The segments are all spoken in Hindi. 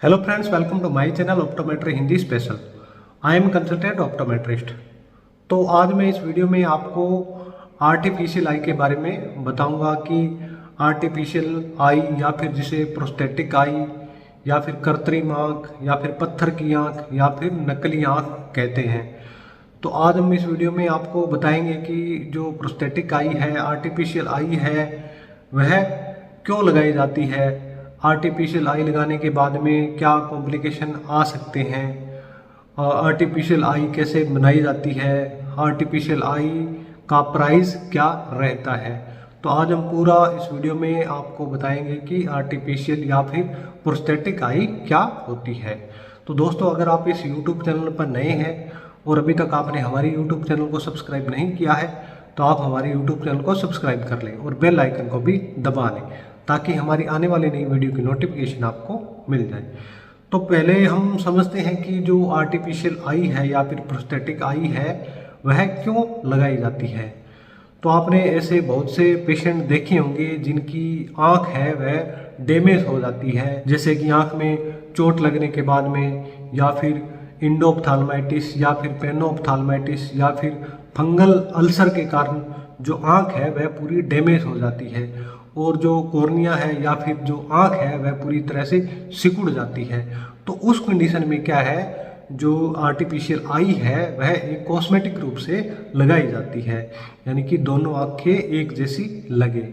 Hello friends, welcome to my channel optometry Hindi special. I am consultant optometrist. तो आज मैं इस वीडियो में आपको आर्टिफिशियल आई के बारे में बताऊंगा कि आर्टिफिशियल आई या फिर जिसे प्रोस्थेटिक आई या फिर कृत्रिम आँख या फिर पत्थर की आँख या फिर नकली आँख कहते हैं। तो आज हम इस वीडियो में आपको बताएंगे कि जो प्रोस्थेटिक आई है, आर्टिफिशियल आई है, वह क्यों लगाई जाती है, आर्टिफिशियल आई लगाने के बाद में क्या कॉम्प्लिकेशन आ सकते हैं, आर्टिफिशियल आई कैसे बनाई जाती है, आर्टिफिशियल आई का प्राइस क्या रहता है। तो आज हम पूरा इस वीडियो में आपको बताएंगे कि आर्टिफिशियल या फिर प्रोस्थेटिक आई क्या होती है। तो दोस्तों, अगर आप इस यूट्यूब चैनल पर नए हैं और अभी तक आपने हमारे यूट्यूब चैनल को सब्सक्राइब नहीं किया है तो आप हमारे यूट्यूब चैनल को सब्सक्राइब कर लें और बेल आइकन को भी दबा लें ताकि हमारी आने वाली नई वीडियो की नोटिफिकेशन आपको मिल जाए। तो पहले हम समझते हैं कि जो आर्टिफिशियल आई है या फिर प्रोस्थेटिक आई है वह क्यों लगाई जाती है। तो आपने ऐसे बहुत से पेशेंट देखे होंगे जिनकी आंख है वह डैमेज हो जाती है, जैसे कि आंख में चोट लगने के बाद में, या फिर इंडोप्थाल्माइटिस या फिर पेनोप्थाल्माइटिस या फिर फंगल अल्सर के कारण जो आंख है वह पूरी डैमेज हो जाती है और जो कॉर्निया है या फिर जो आंख है वह पूरी तरह से सिकुड़ जाती है। तो उस कंडीशन में क्या है, जो आर्टिफिशियल आई है वह एक कॉस्मेटिक रूप से लगाई जाती है, यानी कि दोनों आंखें एक जैसी लगे।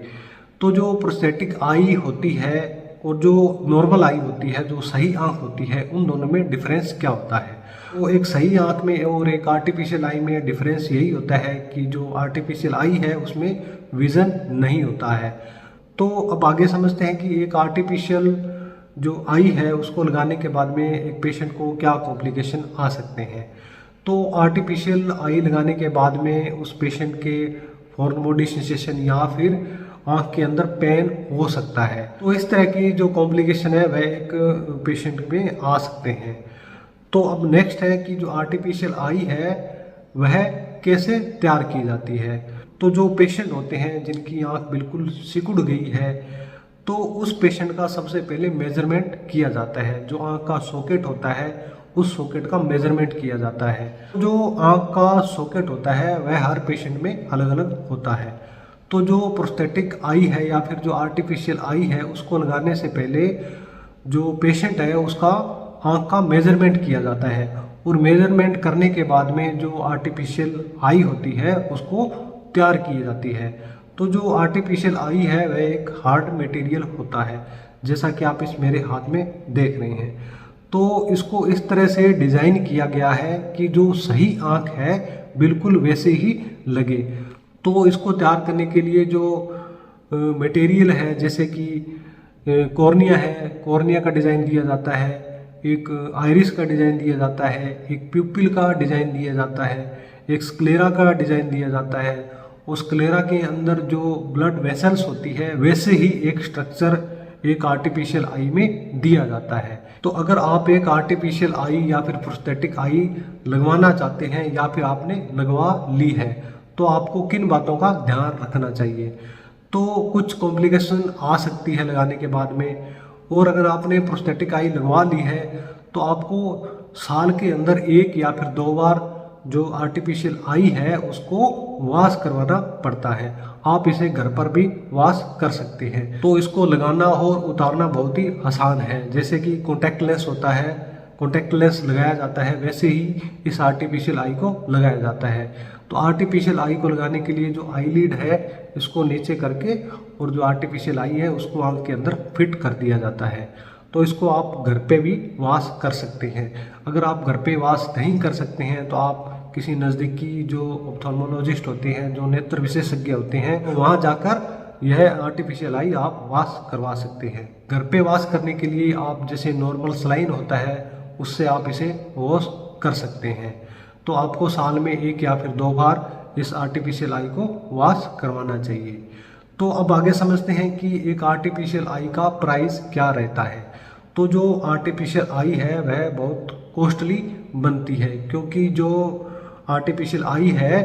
तो जो प्रोस्थेटिक आई होती है और जो नॉर्मल आई होती है, जो सही आंख होती है, उन दोनों में डिफरेंस क्या होता है। तो एक सही आंख में और एक आर्टिफिशियल आई में डिफरेंस यही होता है कि जो आर्टिफिशियल आई है उसमें विजन नहीं होता है। तो अब आगे समझते हैं कि एक आर्टिफिशियल जो आई है उसको लगाने के बाद में एक पेशेंट को क्या कॉम्प्लिकेशन आ सकते हैं। तो आर्टिफिशियल आई लगाने के बाद में उस पेशेंट के फॉरेन बॉडी सेंसेशन या फिर आँख के अंदर पेन हो सकता है। तो इस तरह की जो कॉम्प्लिकेशन है वह एक पेशेंट में आ सकते हैं। तो अब नेक्स्ट है कि जो आर्टिफिशियल आई है वह कैसे तैयार की जाती है। तो जो पेशेंट होते हैं जिनकी आंख बिल्कुल सिकुड़ गई है तो उस पेशेंट का सबसे पहले मेजरमेंट किया जाता है। जो आंख का सॉकेट होता है उस सॉकेट का मेजरमेंट किया जाता है। जो आंख का सॉकेट होता है वह हर पेशेंट में अलग अलग होता है। तो जो प्रोस्थेटिक आई है या फिर जो आर्टिफिशियल आई है उसको लगाने से पहले जो पेशेंट है उसका आंख का मेजरमेंट किया जाता है और मेजरमेंट करने के बाद में जो आर्टिफिशियल आई होती है उसको तैयार की जाती है। तो जो आर्टिफिशियल आई है वह एक हार्ड मटेरियल होता है, जैसा कि आप इस मेरे हाथ में देख रहे हैं। तो इसको इस तरह से डिज़ाइन किया गया है कि जो सही आंख है बिल्कुल वैसे ही लगे। तो इसको तैयार करने के लिए जो मटेरियल है, जैसे कि कॉर्निया है, कॉर्निया का डिज़ाइन दिया जाता है, एक आइरिस का डिज़ाइन दिया जाता है, एक प्यूपिल का डिज़ाइन दिया जाता है, एक स्क्लेरा का डिज़ाइन दिया जाता है। उस स्क्लेरा के अंदर जो ब्लड वेसल्स होती है वैसे ही एक स्ट्रक्चर एक आर्टिफिशियल आई में दिया जाता है। तो अगर आप एक आर्टिफिशियल आई या फिर प्रोस्थेटिक आई लगवाना चाहते हैं या फिर आपने लगवा ली है तो आपको किन बातों का ध्यान रखना चाहिए। तो कुछ कॉम्प्लिकेशन आ सकती है लगाने के बाद में, और अगर आपने प्रोस्थेटिक आई लगवा ली है तो आपको साल के अंदर एक या फिर 2 बार जो आर्टिफिशियल आई है उसको वॉश करवाना पड़ता है। आप इसे घर पर भी वॉश कर सकते हैं। तो इसको लगाना और उतारना बहुत ही आसान है। जैसे कि कॉन्टैक्ट लेंस होता है, कॉन्टैक्ट लेंस लगाया जाता है, वैसे ही इस आर्टिफिशियल आई को लगाया जाता है। तो आर्टिफिशियल आई को लगाने के लिए जो आईलिड है इसको नीचे करके और जो आर्टिफिशियल आई है उसको आंख के अंदर फिट कर दिया जाता है। तो इसको आप घर पे भी वॉश कर सकते हैं। अगर आप घर पे वॉश नहीं कर सकते हैं तो आप किसी नज़दीकी जो ऑप्थेल्मोलॉजिस्ट होते हैं, जो नेत्र विशेषज्ञ होते हैं, वहाँ जाकर यह आर्टिफिशियल आई आप वॉश करवा सकते हैं। घर पे वॉश करने के लिए आप जैसे नॉर्मल सलाइन होता है उससे आप इसे वॉश कर सकते हैं। तो आपको साल में 1 या फिर 2 बार इस आर्टिफिशियल आई को वॉश करवाना चाहिए। तो अब आगे समझते हैं कि एक आर्टिफिशियल आई का प्राइस क्या रहता है। तो जो आर्टिफिशियल आई है वह बहुत कॉस्टली बनती है, क्योंकि जो आर्टिफिशियल आई है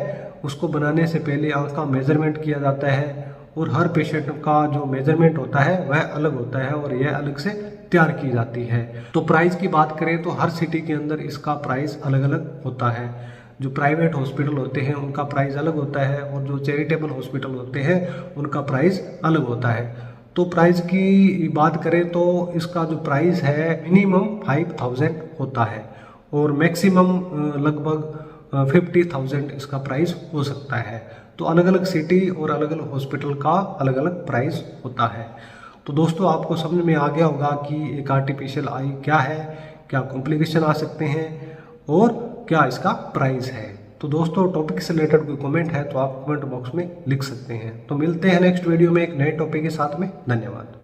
उसको बनाने से पहले आंख का मेजरमेंट किया जाता है और हर पेशेंट का जो मेजरमेंट होता है वह अलग होता है और यह अलग से तैयार की जाती है। तो प्राइस की बात करें तो हर सिटी के अंदर इसका प्राइस अलग अलग होता है। जो प्राइवेट हॉस्पिटल होते हैं उनका प्राइस अलग होता है और जो चैरिटेबल हॉस्पिटल होते हैं उनका प्राइस अलग होता है। तो प्राइस की बात करें तो इसका जो प्राइस है मिनिमम 5000 होता है और मैक्सिमम लगभग 50,000 इसका प्राइस हो सकता है। तो अलग अलग सिटी और अलग अलग हॉस्पिटल का अलग अलग प्राइस होता है। तो दोस्तों आपको समझ में आ गया होगा कि एक आर्टिफिशियल आई क्या है, क्या कॉम्प्लिकेशन आ सकते हैं और क्या इसका प्राइस है। तो दोस्तों टॉपिक से रिलेटेड कोई कमेंट है तो आप कमेंट बॉक्स में लिख सकते हैं। तो मिलते हैं नेक्स्ट वीडियो में एक नए टॉपिक के साथ में। धन्यवाद।